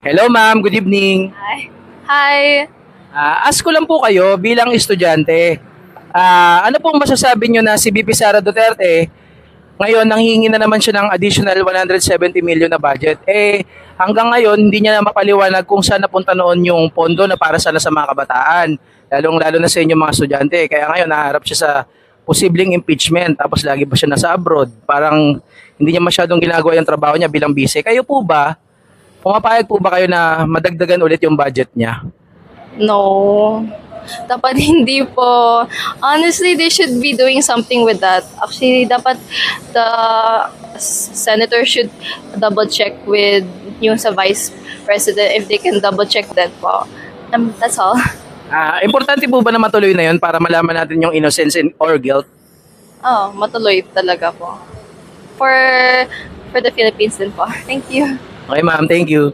Hello ma'am, good evening. Hi. Hi. Ask ko lang po kayo bilang estudyante. Ano pong masasabi nyo na si VP Sara Duterte ngayon nanghihingi na naman siya ng additional 170 million na budget. Hanggang ngayon hindi niya na mapaliwanag kung saan napunta noon yung pondo na para sana sa mga kabataan. Lalong-lalo na sa inyo mga estudyante. Kaya ngayon naharap siya sa posibleng impeachment tapos lagi pa siya nasa abroad. Parang hindi niya masyadong ginagawa yung trabaho niya bilang bise. Kayo po ba? Pumapayag po ba kayo na madagdagan ulit yung budget niya? No. Dapat hindi po. Honestly, they should be doing something with that. Actually, dapat the senator should double check with yung sa vice president if they can double check that po. That's all. Importante po ba na matuloy na yun para malaman natin yung innocence or guilt? Oh, matuloy talaga po. For the Philippines din po. Thank you. Okay ma'am, thank you.